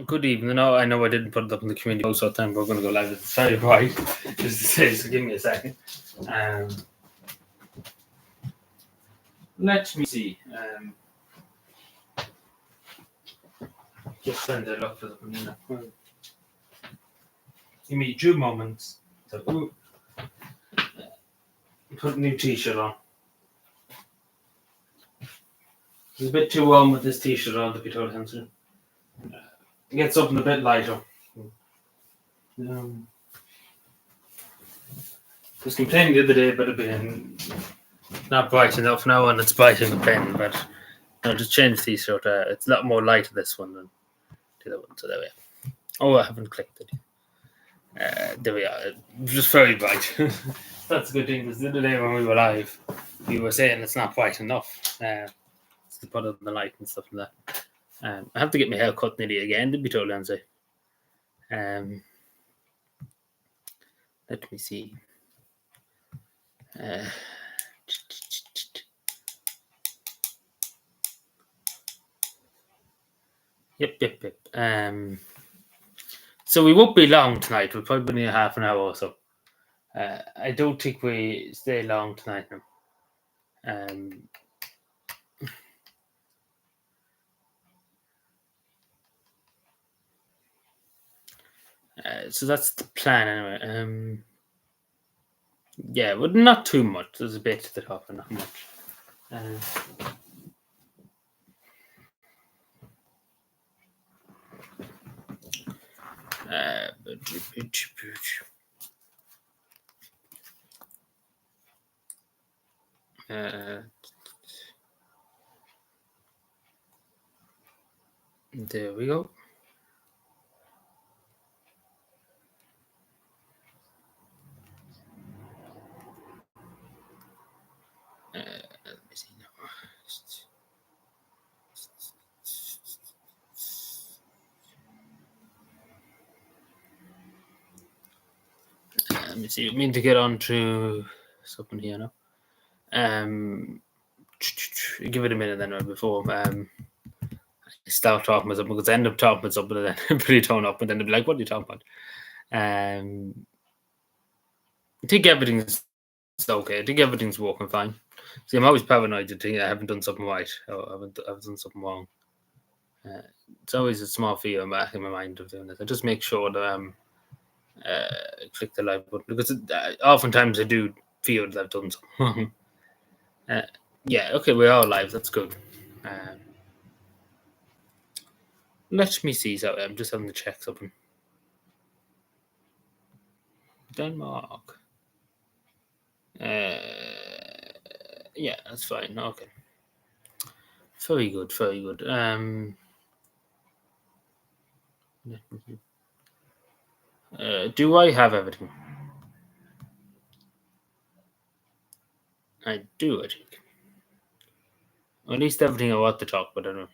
Good evening. No, I know I didn't put it up in the community post that time. We're going to go live. It's very bright, just to say. So give me a second. Let me see. Just send it up for the community. Give me 2 moments. So, put a new t-shirt on. It's a bit too warm with this t-shirt on, to be totally honest. Get something a bit lighter. Was complaining the other day about it being not bright enough now, and it's bright in the pen, but just change the t-shirt. It's a lot more light this one than the other one, so there we are. Oh, I haven't clicked it. There we are. Just very bright. That's a good thing, because the other day when we were live, we were saying it's not bright enough to put up the light and stuff like that. I have to get my hair cut nearly again, to be totally honest. Let me see. Yep. So we won't be long tonight. We'll probably be a half an hour or so. I don't think we stay long tonight now. So that's the plan anyway. Yeah, but not too much. There's a bit to the top, but not much. There we go. Let me see now. Let me see. I mean to get on to something here now. Give it a minute then before I start talking about something, because I end up talking about something and then everybody turn up and then they'll be like, what are you talking about? I think everything's okay. I think everything's working fine. See, I'm always paranoid to think I haven't done something right or I've done something wrong. It's always a small fear back in my mind of doing this. I just make sure that click the live button, because oftentimes I do feel that I've done something wrong. Yeah, okay, we're all live. That's good. Let me see. So I'm just having to check something. Denmark. Yeah, that's fine. Okay. Very good. Do I have everything? I do, I think. Or at least everything I want to talk about, I don't know.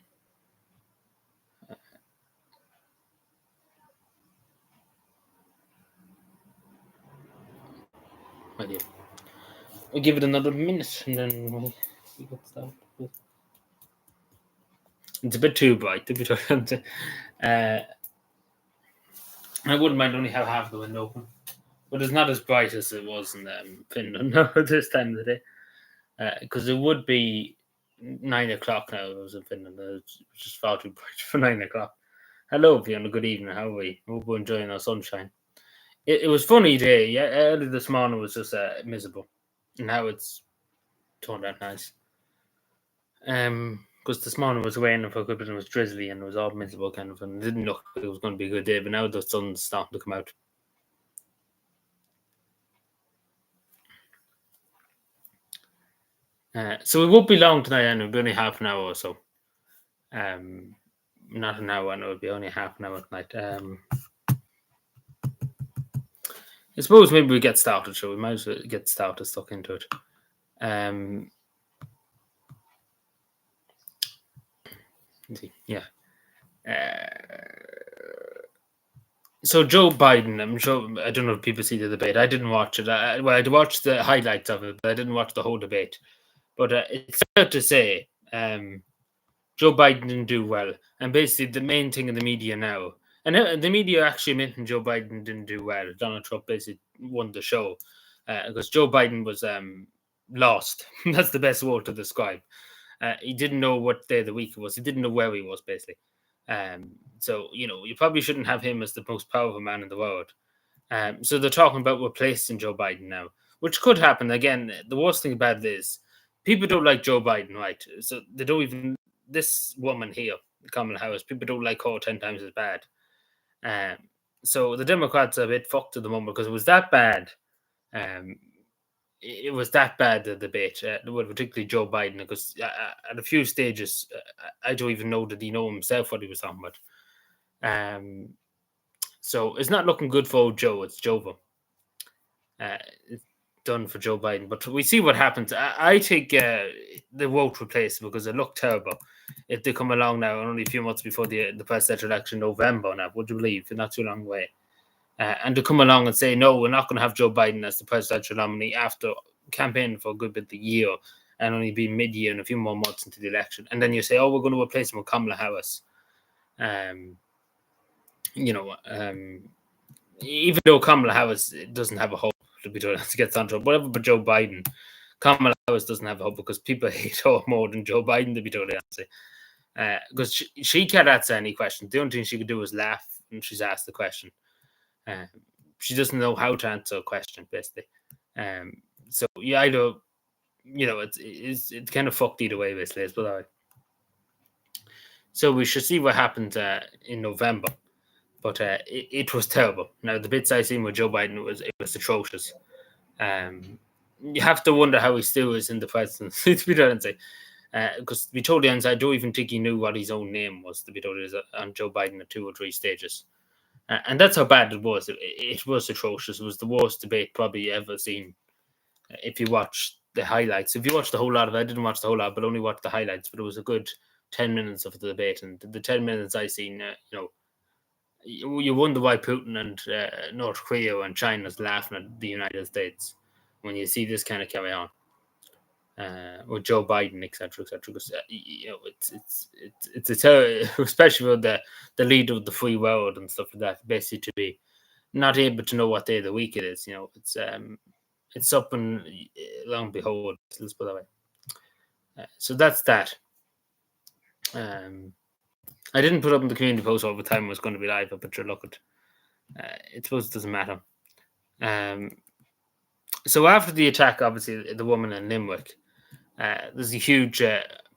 Idea. We'll give it another minute and then we'll get started. It's a bit too bright to be honest. I wouldn't mind only have half the window open, but it's not as bright as it was in Finland this time of the day. Because it would be 9 o'clock now if it was in Finland. It's just far too bright for 9 o'clock. Hello, Fiona. Good evening. How are we? Hope we're enjoying our sunshine. It was funny day. Yeah, early this morning was just miserable. Now it's turned out nice. Because this morning was raining for a good bit and it was drizzly and it was all miserable kind of, and it didn't look like it was going to be a good day, but now the sun's starting to come out. So it won't be long tonight, and it'll be only half an hour or so. Not an hour, and it'll be only half an hour tonight. I suppose maybe we get started, so we might as well get started, stuck into it. Yeah. So Joe Biden, I'm sure, I don't know if people see the debate. I didn't watch it. I watched the highlights of it, but I didn't watch the whole debate. But it's fair to say Joe Biden didn't do well. And basically the main thing in the media now And the media actually mentioned Joe Biden didn't do well. Donald Trump basically won the show because Joe Biden was lost. That's the best word to describe. He didn't know what day of the week it was. He didn't know where he was, basically. So, you probably shouldn't have him as the most powerful man in the world. So they're talking about replacing Joe Biden now, which could happen. Again, the worst thing about it is people don't like Joe Biden, right? So they don't even, this woman here, Kamala Harris, people don't like her 10 times as bad. Um, so the Democrats are a bit fucked at the moment because it was that bad. Um, it was that bad, the debate, well, particularly Joe Biden, because at a few stages, I don't even know did he know himself what he was talking about. So it's not looking good for Joe. It's Jovo. It's done for Joe Biden, but we see what happens. I think they won't replace it because it looked terrible. If they come along now, only a few months before the presidential election, November now, would you believe? Not too long away. And to come along and say, no, we're not going to have Joe Biden as the presidential nominee after campaigning for a good bit of the year and only be mid-year and a few more months into the election. And then you say, oh, we're going to replace him with Kamala Harris. Even though Kamala Harris doesn't have a hope to get on Trump, whatever, but Joe Biden, Kamala Harris doesn't have a hope because people hate her more than Joe Biden, to be totally honest. Because she can't answer any questions. The only thing she could do is laugh when she's asked the question. She doesn't know how to answer a question, basically. So yeah, I don't. It's kind of fucked either way, basically. But so we should see what happens in November. But it was terrible. Now the bits I seen with Joe Biden it was atrocious. You have to wonder how he still is in the presidency, to be honest. Because to be totally honest, I don't even think he knew what his own name was, to be totally honest, on Joe Biden at 2 or 3 stages. And that's how bad it was. It was atrocious. It was the worst debate probably ever seen. If you watch the highlights, if you watch the whole lot of it, I didn't watch the whole lot, but only watched the highlights. But it was a good 10 minutes of the debate, and the 10 minutes I seen, you wonder why Putin and North Korea and China's laughing at the United States when you see this kind of carry on. With Joe Biden, etc., etc. Because it's a terror, especially for the leader of the free world and stuff like that. Basically, to be not able to know what day of the week it is, it's up and long and behold. Let's put it that way. So that's that. I didn't put up in the community post all the time was going to be live, but sure, look it suppose it doesn't matter. So after the attack, obviously the woman in Limerick, there's a huge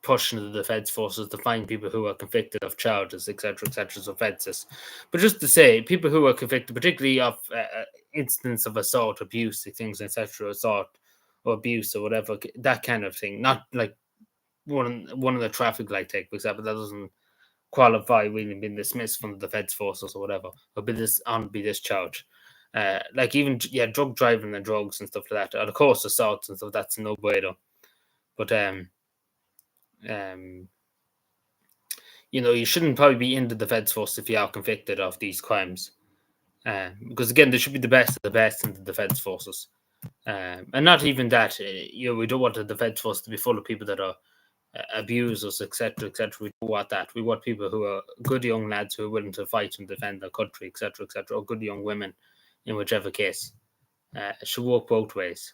push into the defence forces to find people who are convicted of charges, etc., etc., so offences. But just to say, people who are convicted, particularly of incidents of assault, abuse, things, etc., assault or abuse or whatever, that kind of thing, not like one of the traffic light take, for example, that doesn't qualify really being dismissed from the defence forces or whatever, or be discharged. Like even drug driving and drugs and stuff like that, and of course assaults and stuff. That's no bueno. But you shouldn't probably be in the defence force if you are convicted of these crimes, because again, there should be the best of the best in the defence forces, and not even that. We don't want the defence force to be full of people that are abusers, etc., etc. We don't want that. We want people who are good young lads who are willing to fight and defend their country, etc., etc., or good young women, in whichever case. It should work both ways.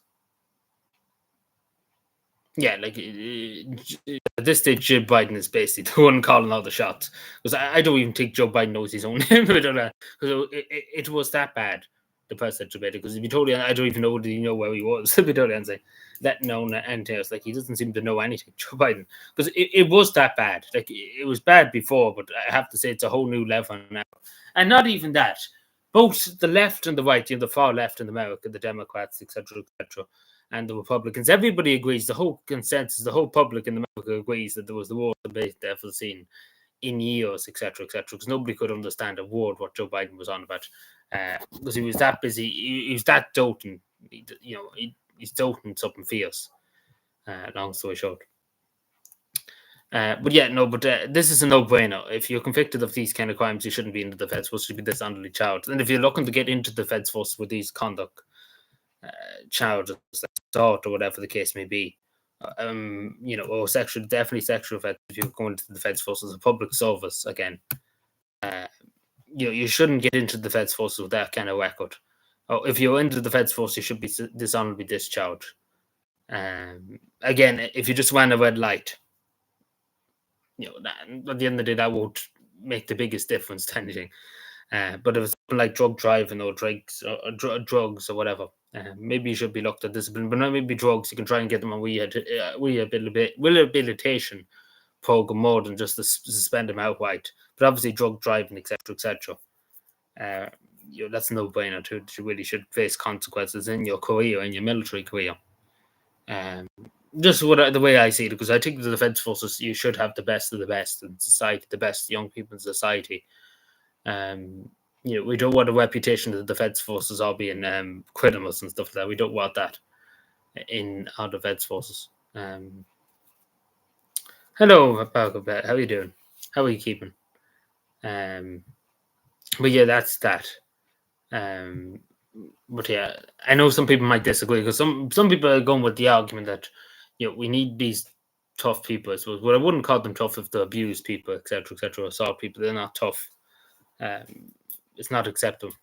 Yeah, like at this stage, Joe Biden is basically the one calling all the shots. Because I don't even think Joe Biden knows his own name. Because it was that bad, the presidential debate. Because if you totally, I don't even know, did he know where he was? If you totally honest, that known anything else, like he doesn't seem to know anything, Joe Biden. Because it was that bad. Like it was bad before, but I have to say it's a whole new level now. And not even that. Both the left and the right, the far left in America, the Democrats, etc., etc., and the Republicans. Everybody agrees. The whole consensus, the whole public in America agrees that there was the worst debate they've ever seen in years, etc., etc. Because nobody could understand a word what Joe Biden was on about, because he was that busy. He was that doting. He's doting something fierce. Long story short. But this is a no-brainer. If you're convicted of these kind of crimes, you shouldn't be in the defence force. You should be dishonorably charged. And if you're looking to get into the defence force with these conduct charges, assault or whatever the case may be, or definitely sexual offence. If you're going to the defence force as a public service again, you shouldn't get into the defence forces with that kind of record. Oh, if you're into the defence force, you should be dishonorably discharged. Again, if you just ran a red light, at the end of the day, that won't make the biggest difference to anything. But if it's like drug driving or drugs drugs or whatever, maybe you should be looked at discipline. But not maybe drugs. You can try and get them on rehabilitation program more than just to suspend them outright. But obviously, drug driving, etc., etc. That's no brainer. You really should face consequences in your career, in your military career. Just the way I see it, because I think the defence forces, you should have the best of the best in society, the best young people in society. We don't want a reputation of the defence forces all being criminals and stuff like that. We don't want that in our defence forces. Hello, Parker. How are you doing? How are you keeping? But yeah, that's that. But yeah, I know some people might disagree, because some people are going with the argument that we need these tough people. I suppose, but I wouldn't call them tough if they abuse people, etc., etc., assault people. They're not tough. It's not acceptable.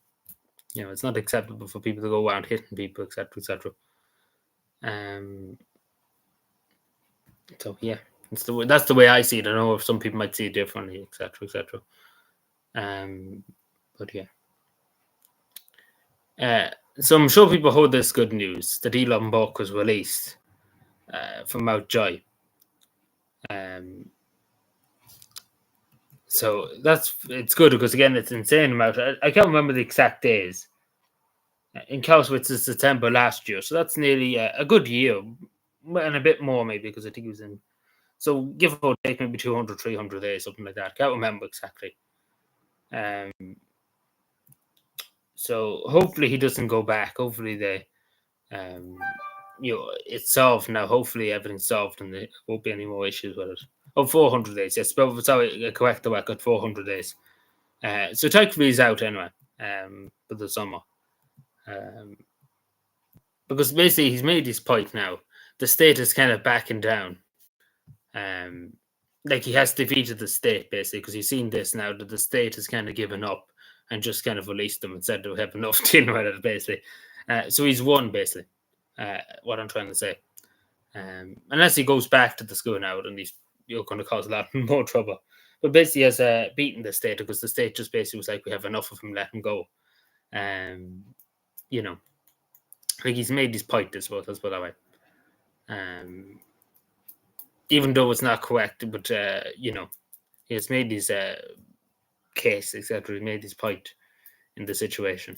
It's not acceptable for people to go around hitting people, etc., etc. So yeah, that's the way I see it. I know if some people might see it differently, etc., etc. But yeah. So I'm sure people heard this good news that Elon Musk was released from Mount Joy. So it's good, because again, it's insane amount. I can't remember the exact days. In Clausewitz is September last year, so that's nearly a good year, and a bit more maybe, because I think he was in. So give or take maybe 200, 300 days, something like that. I can't remember exactly. So hopefully he doesn't go back. Hopefully it's solved now. Hopefully everything's solved and there won't be any more issues with it. 400 days. Yes, but sorry, correct the record. 400 days. So technically he's out anyway. For the summer. Because basically he's made his point now. The state is kind of backing down. Like he has defeated the state basically, because he's seen this now that the state has kind of given up and just kind of released them and said they have enough dealing with it basically. So he's won basically. What I'm trying to say. Unless he goes back to the school now, and you're going to cause a lot more trouble. But basically, he has beaten the state, because the state just basically was like, we have enough of him, let him go. Like he's made his point, I suppose. Let's put it that way. Even though it's not correct, but he has made his case, etc. He made his point in the situation.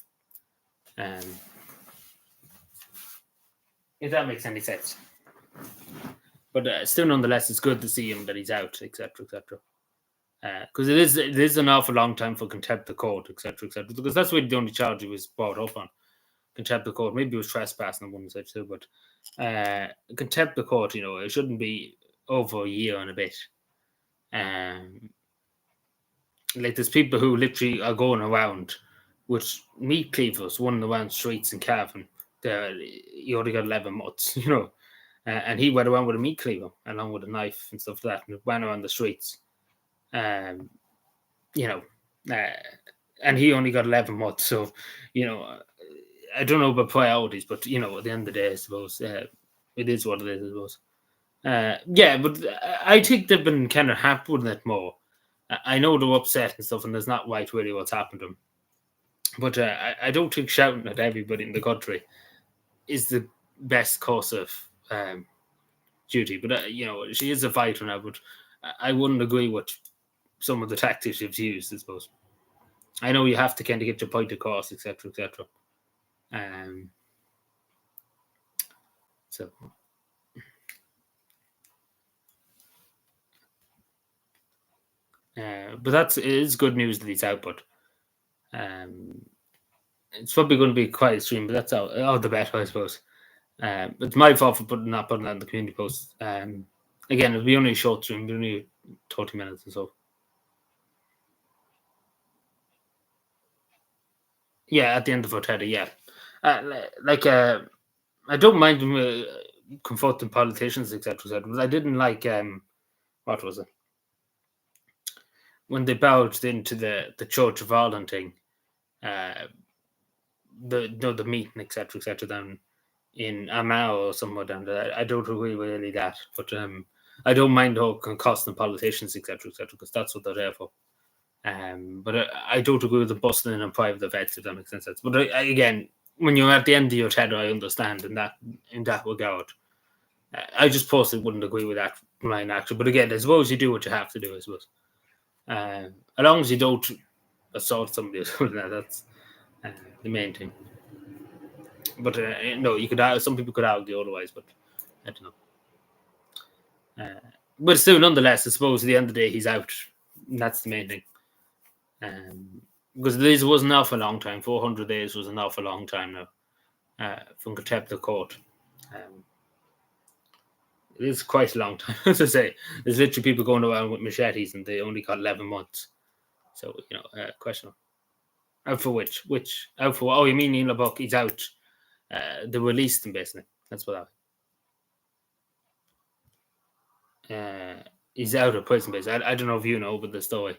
If that makes any sense. But still, nonetheless, it's good to see him that he's out, etc., etc. Because it is an awful long time for contempt of court, etc., etc. Because that's really the only charge he was brought up on, contempt of court. Maybe it was trespassing on one side too, but contempt of court, it shouldn't be over a year and a bit. Like there's people who literally are going around with meat cleavers, running around streets in Cavan. He only got 11 months, and he went around with a meat cleaver along with a knife and stuff like that, and ran around the streets. And he only got 11 months. So, I don't know about priorities, but at the end of the day, I suppose it is what it is. I suppose. But I think they've been kind of happy with it more. I know they're upset and stuff, and there's not right really what's happened to them. But I don't think shouting at everybody in the country is the best course of duty. But she is a fighter now. But I wouldn't agree with some of the tactics she's used, I suppose. I know you have to kind of get your point across, etc., etc. So. But it is good news that he's out. But it's probably going to be quite a stream. But that's all the better, I suppose. It's my fault for not putting that in the community post. Again, it'll be only a short stream, it'll be only 30 minutes or so. Yeah, at the end of our Teddy, yeah. I don't mind confronting politicians, etc., but I didn't like what was it? when they bowed into the Church of Ireland thing, the meeting, etc., down in Amau or somewhere down there. I don't agree with really that, but I don't mind how costing politicians, etc., because that's what they're there for. But I don't agree with the busting in private events, if that makes sense. But again, when you're at the end of your tether, I understand in that regard. I just personally wouldn't agree with that line actually. But again, I suppose you do what you have to do, I suppose. As long as you don't assault somebody or something like that, that's the main thing. But no, you could some people could argue otherwise, but I don't know. But still, nonetheless, I suppose at the end of the day, he's out. And that's the main thing. Because this was an awful long time. 400 days was an awful long time now from contempt of court. It is quite a long time, as I say. There's literally people going around with machetes and they only got 11 months. So, question. Out for which? Out for what? Oh, you mean Neil Buck? He's out. They released him, basically. That's what he's out of prison, basically. I don't know if you know about the story.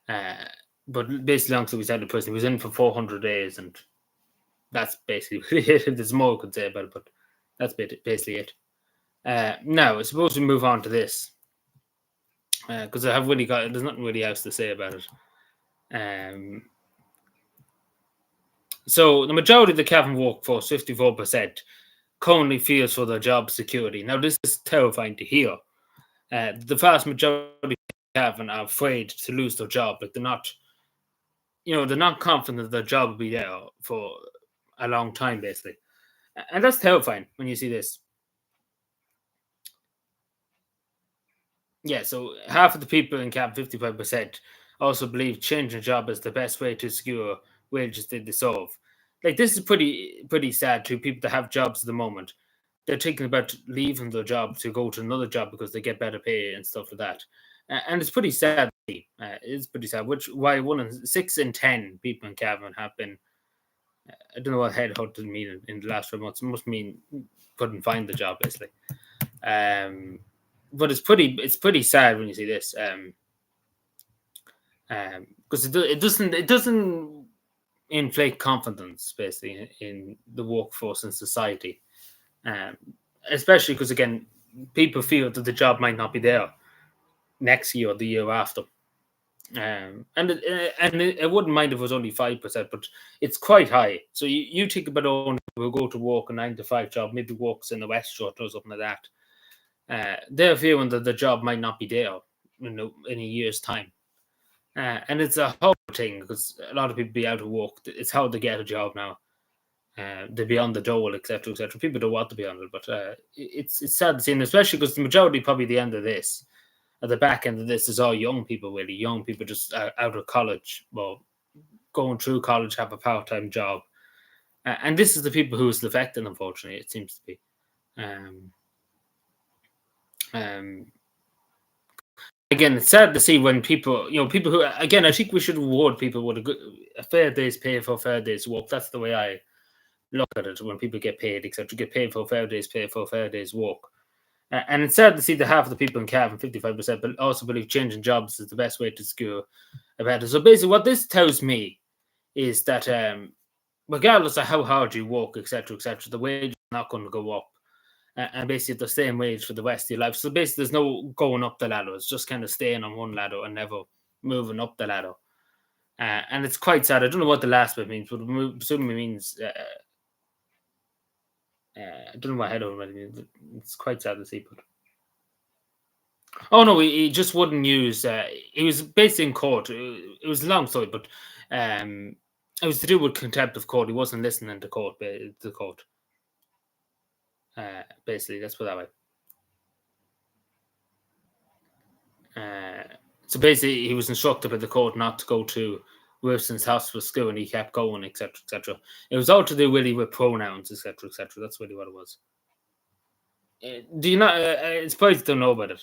But basically, long so he's out of prison. He was in for 400 days, and that's basically it. There's more I could say about it, but that's basically it. Now, I suppose we move on to this. Because there's nothing really else to say about it. So the majority of the cavan workforce, 54%, currently fears for their job security. Now, this is terrifying to hear. The vast majority of cavan are afraid to lose their job. Like they're not confident that their job will be there for a long time, basically. And that's terrifying when you see this. Yeah, so half of the people in cavan, 55%, also believe changing job is the best way to secure wages they deserve. Like this is pretty sad to people that have jobs at the moment. They're thinking about leaving their job to go to another job because they get better pay and stuff like that. And it's pretty sad. It's pretty sad. Why 6 in 10 people in cavan have been. I don't know what headhunting mean in the last 4 months. It must mean couldn't find the job basically. But it's pretty sad when you see this. Because it doesn't inflate confidence basically in the workforce and society. Especially because again, people feel that the job might not be there next year or the year after. And I wouldn't mind if it was only 5%, but it's quite high. So you think about only who go to work a 9 to 5 job, maybe works in the West Shore or something like that. They're feeling that the job might not be there in a year's time. And it's a whole thing because a lot of people be out of work. It's hard to get a job now. They'll be on the dole, etc., etc. People don't want to be on it, but it's sad to see, and especially because the majority, probably the end of this, at the back end of this, is all young people, really. Young people just out of college, well, going through college, have a part-time job. And this is the people who is affected, unfortunately, it seems to be. Again, it's sad to see when people who, again, I think we should reward people with a fair day's pay for a fair day's work. That's the way I look at it when people get paid, etc. Get paid for a fair day's pay for a fair day's work. And it's sad to see that half of the people in cavan, 55%, but also believe changing jobs is the best way to secure a better. So basically, what this tells me is that regardless of how hard you work, etc., the wage is not going to go up. And basically the same wage for the rest of your life. So basically, there's no going up the ladder. It's just kind of staying on one ladder and never moving up the ladder. And it's quite sad. I don't know what the last bit means, but it presumably means... I don't know what head over means. It's quite sad to see, but... Oh, no, he just wouldn't use... he was based in court. It was a long story, but it was to do with contempt of court. He wasn't listening to court. Basically, let's put it that way. So basically, he was instructed by the court not to go to Wilson's house for school, and he kept going, etc., etc. It was all to do really with pronouns, etc., etc. That's really what it was. Do you not? It's probably don't know about it.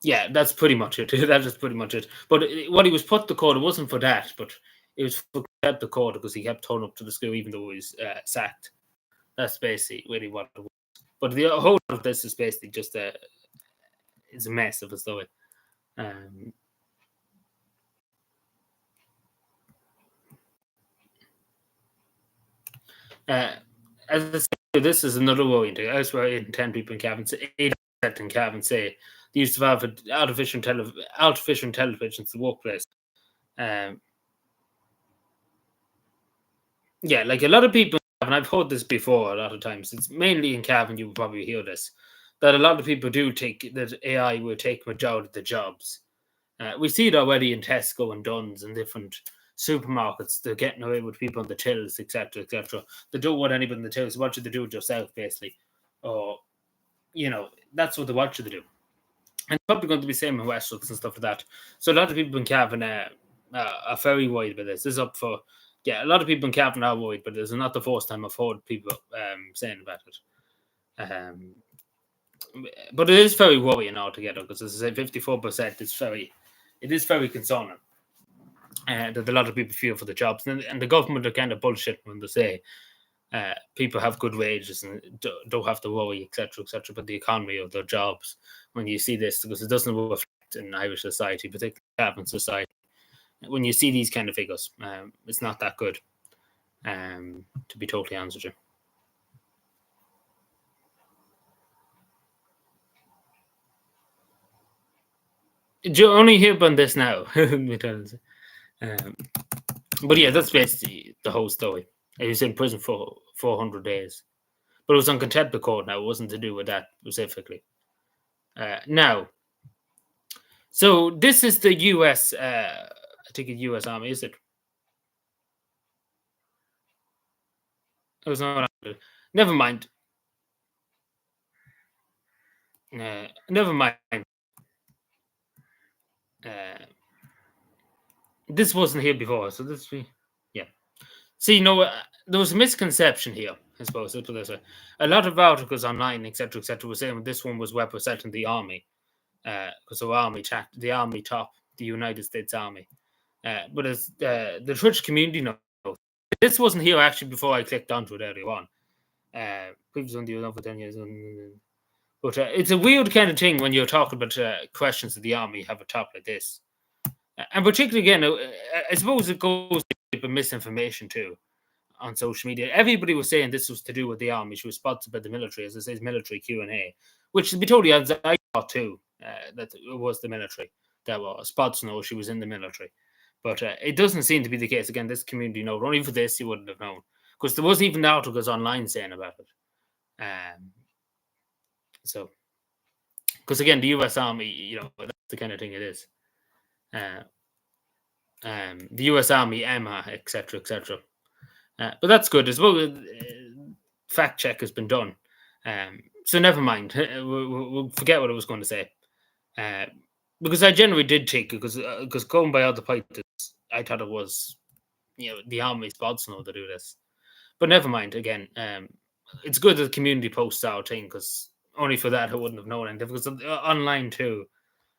Yeah, that's pretty much it. That is pretty much it. But what he was put to court, it wasn't for that, but it was for kept the court because he kept turning up to the school even though he was sacked. That's basically really what it was. But the whole of this is basically just it's a mess of a story. Uh, as I say, this is another worrying thing. Elsewhere, 8 in 10 people in Cavan say, 8% in Cavan say the use of artificial intelligence in the workplace. Um, yeah, like a lot of people, and I've heard this before a lot of times. It's mainly in Cavan you will probably hear this, that a lot of people do think that AI will take majority of the jobs. We see it already in Tesco and Dunn's and different supermarkets. They're getting away with people on the tills, etc., etc. They don't want anybody in the tills. They want you to do it yourself, basically. Or, that's what they want you to do. And it's probably going to be the same in Westlocks and stuff like that. So a lot of people in Cavan are very worried about this. This is up for, yeah, a lot of people in Cavan are worried, but it's not the first time I've heard people saying about it. But it is very worrying altogether because, as I say, 54% it is very concerning that a lot of people fear for the jobs, and the government are kind of bullshit when they say people have good wages and don't have to worry, etc., about the economy of their jobs. When you see this, because it doesn't reflect in Irish society, particularly Cavan society, when you see these kind of figures, it's not that good. To be totally honest with you. Do you only hear about this now? But yeah, that's basically the whole story. He was in prison for 400 days. But it was on contempt of court now. It wasn't to do with that specifically. Now, so this is the US, I think it's US Army, is it? It was not. Never mind. Never mind. Uh, this wasn't here before, so this yeah. See, there was a misconception here. I suppose let's put it this way. A lot of articles online, etc., were saying this one was representing the army, because the army top, the United States Army. But as the Twitch community knows, this wasn't here actually before I clicked onto it earlier on. Previous on the for 10 years. But it's a weird kind of thing when you're talking about questions of the army have a top like this. And particularly, again, I suppose it goes to misinformation too on social media. Everybody was saying this was to do with the army. She was sponsored by the military, as it says, military Q&A, which, to be totally honest, I thought too, that it was the military that was. Spots know she was in the military. But it doesn't seem to be the case. Again, this community knows. Only for this, you wouldn't have known. Because there was even articles online saying about it. So, because again, the US Army, that's the kind of thing it is. The US Army, EMA, etc. But that's good as well. Fact check has been done. So never mind. We'll forget what I was going to say. Because I generally did think, because going by other points, I thought it was, the army spots know to do this. But never mind. Again, it's good that the community posts our thing, because only for that I wouldn't have known anything. Because online too,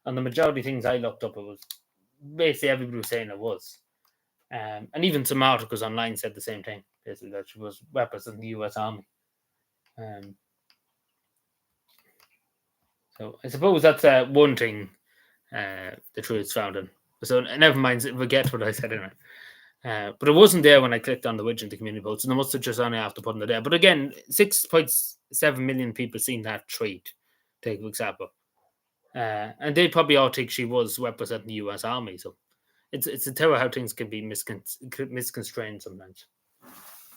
and the majority of things I looked up, it was basically everybody was saying it was. And even some articles online said the same thing, basically, that she was representing the US Army. So I suppose that's one thing the truth's found in. So never mind, forget what I said anyway. But it wasn't there when I clicked on the widget in the community post, and I must have just only after putting it there. But again, 6.7 million people seen that tweet, take for example. And they probably all think she was representing the US Army. So it's a terror how things can be misconstrued sometimes.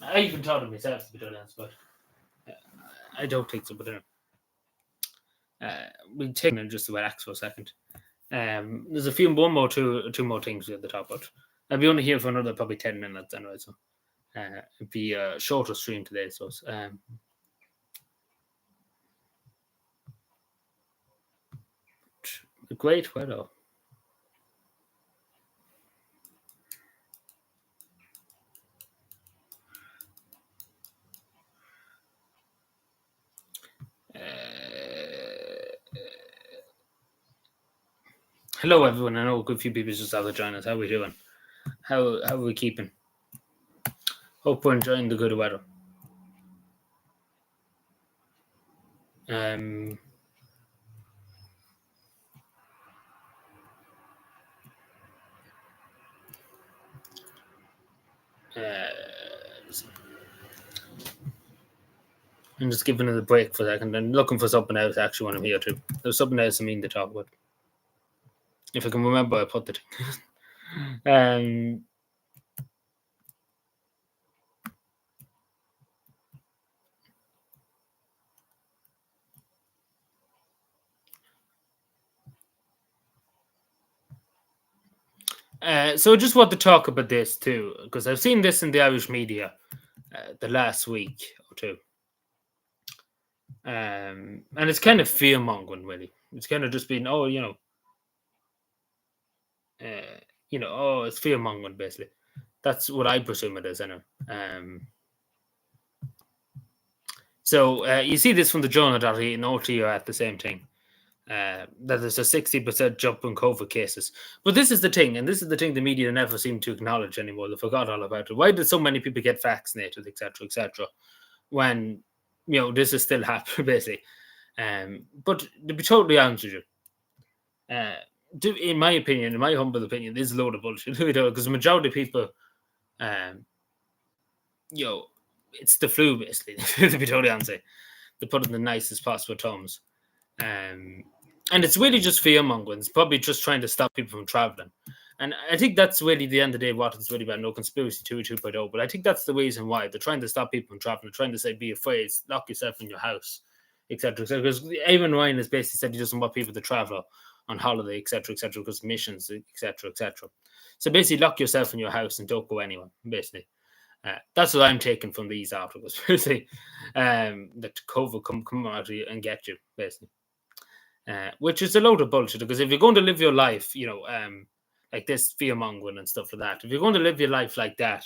I even thought of myself, to be honest, but I don't think so. But we'll take it just to relax for a second. There's two more things we have to talk about. I'll be only here for another probably 10 minutes anyway, so it'll be a shorter stream today. So great weather. Hello, everyone. I know a good few people just have to join us. How are we doing? How are we keeping? Hope we're enjoying the good weather. I'm just giving it a break for a second and looking for something else actually when I'm here too. There's something else I mean to talk about. If I can remember, I put the thing. So I just want to talk about this too, because I've seen this in the Irish media the last week or two. And it's kind of fear mongering, really. It's kind of just been, it's fear mongering, basically. That's what I presume it is, anyway. So you see this from the journal.ie and OT are at the same thing. That there's a 60% jump in COVID cases. But this is the thing, and this is the thing the media never seem to acknowledge anymore. They forgot all about it. Why did so many people get vaccinated, etc., etc., when, this is still happening, basically. But to be totally honest with you, in my opinion, in my humble opinion, this is a load of bullshit. Because the majority of people, um, it's the flu, basically, to be totally honest. They put it in the nicest possible terms. And it's really just fear mongering. It's probably just trying to stop people from traveling. And I think that's really the end of the day what it's really about. No conspiracy theory 2.0. But I think that's the reason why they're trying to stop people from traveling. They're trying to say, be afraid, lock yourself in your house, etc. Because Eamon Ryan has basically said he doesn't want people to travel on holiday, etc., because missions, etc. So basically, lock yourself in your house and don't go anywhere, basically. That's what I'm taking from these articles, basically. That COVID come out of you and get you, basically. Which is a load of bullshit, because if you're going to live your life, like this fear mongering and stuff like that, if you're going to live your life like that,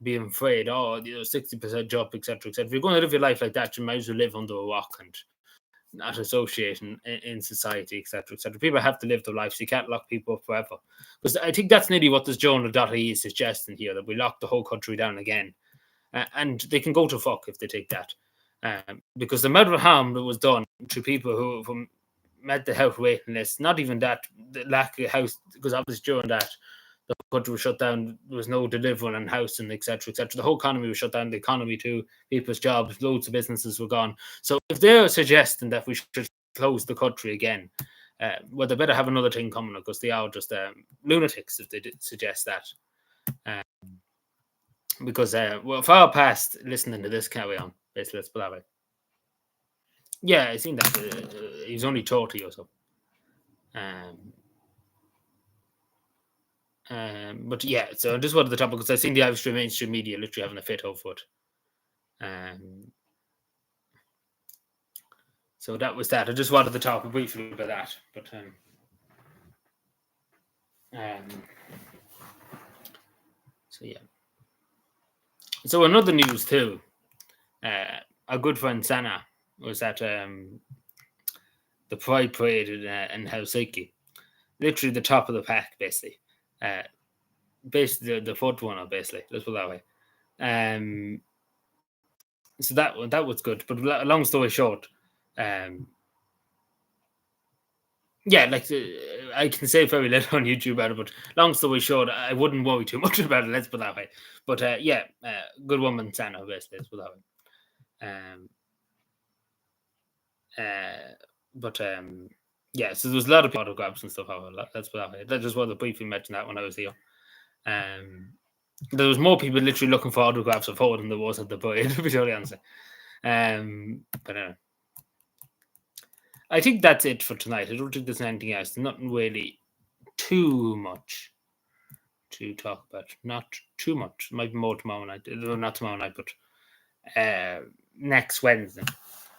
being afraid, 60% job, etc., if you're going to live your life like that, you might as well live under a rock and not associate in society, etc., People have to live their lives. You can't lock people up forever. Because I think that's nearly what this journal.ie is suggesting here, that we lock the whole country down again. And they can go to fuck if they take that. Because the amount of harm that was done to people who met the health waiting list, not even that, the lack of house, because obviously during that, the country was shut down, there was no delivering and housing, etc. The whole economy was shut down, the economy too, people's jobs, loads of businesses were gone. So if they're suggesting that we should close the country again, well, they better have another thing coming, because they are just lunatics if they suggest that. Because far past listening to this carry on, basically, let's put that way. Yeah, I seen that. He's only 30 or so. But yeah, so I just wanted to talk because I seen the Irish mainstream media literally having a fit over it. So that was that. I just wanted to talk briefly about that. But so yeah. So another news too. Our good friend Sana was at the Pride Parade in Helsinki. Literally the top of the pack, basically. Basically the fourth one, basically. Let's put it that way. So that was good. But long story short, yeah, like I can say very little on YouTube about it, but long story short, I wouldn't worry too much about it. Let's put it that way. But good woman, Sana, basically. Let's put it that way. But yeah, so there was a lot of autographs and stuff. Let's put it that way. I just wanted to briefly mention that when I was here. There was more people literally looking for autographs of her than there was at the parade, to be totally honest. But I think that's it for tonight. I don't think there's anything else. Nothing really too much to talk about. Not too much. Might be more tomorrow night. Not tomorrow night, but next Wednesday.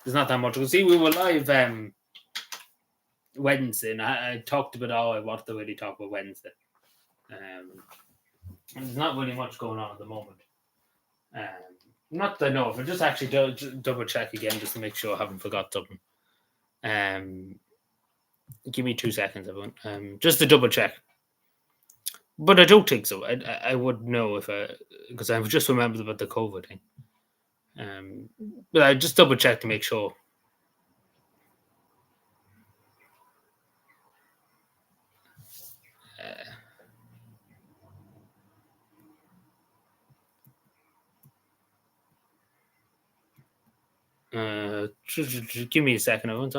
There's not that much. You see, we were live Wednesday, and I talked about all I wanted to really talk about Wednesday. There's not really much going on at the moment. Not that I know of. I'll just actually double check again just to make sure I haven't forgot something. Give me 2 seconds, everyone. Just to double check. But I don't think so. I would know if because I've just remembered about the COVID thing. But I just double check to make sure. Give me a second, I won't.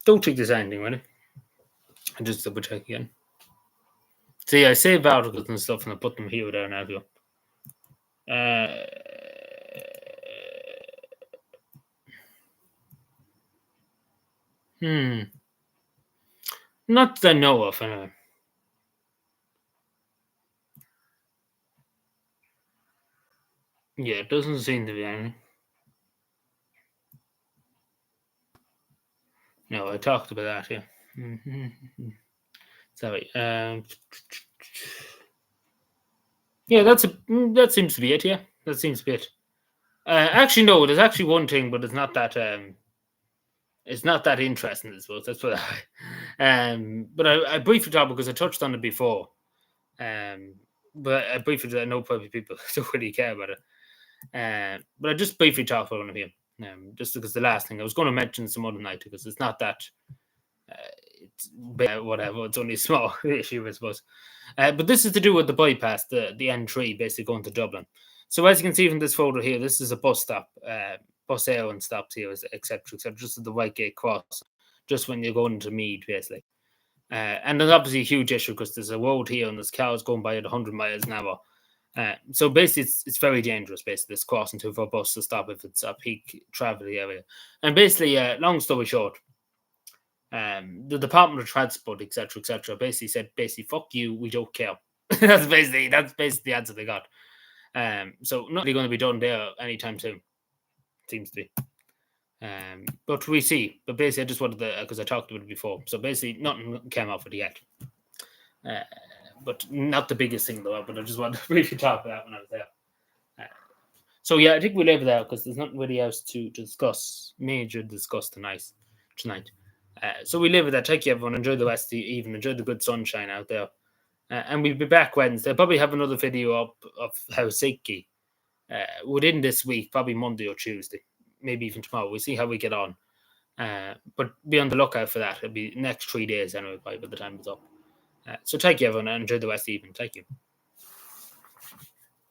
Don't think there's anything with it. I just double check again. See, I save articles and stuff, and I put them here or there now. Uh, Not that I know of, anyway. Yeah, it doesn't seem to be anything. No, I talked about that, yeah. Sorry. Yeah, that seems to be it. Yeah, that seems to be it. Actually, no. There's actually one thing, but it's not that. It's not that interesting, I suppose. That's what but I briefly talked because I touched on it before. But I briefly, I know probably people don't really care about it. But I just briefly talked about one of you. Just because the last thing I was going to mention some other night because it's not that. It's whatever. It's only a small issue, I suppose. But this is to do with the bypass, the N3, basically going to Dublin. So as you can see from this photo here, this is a bus stop. Bus Air and stops here, etc., etc. Just at the Whitegate cross, just when you're going to Mead, basically. And there's obviously a huge issue because there's a road here and there's cars going by at 100 miles an hour. So basically, it's very dangerous. Basically, this crossing to for a bus to stop if it's a peak travel area. And basically, long story short, the Department of Transport, etc., basically said, fuck you, we don't care. that's basically the answer they got. So not really going to be done there anytime soon. Seems to be. But we see. But basically, I just wanted to, because I talked about it before. So basically, nothing came off of it yet. But not the biggest thing though. But I just wanted to briefly talk about that when I was there. So yeah, I think we'll leave it there because there's nothing really else to discuss tonight. So we leave it there. Thank you, everyone. Enjoy the rest of the evening. Enjoy the good sunshine out there. And we'll be back Wednesday. I'll probably have another video up of Helsinki within this week, probably Monday or Tuesday, maybe even tomorrow. We'll see how we get on. But be on the lookout for that. It'll be next 3 days anyway by the time it's up. So thank you, everyone, and enjoy the rest of the evening. Thank you.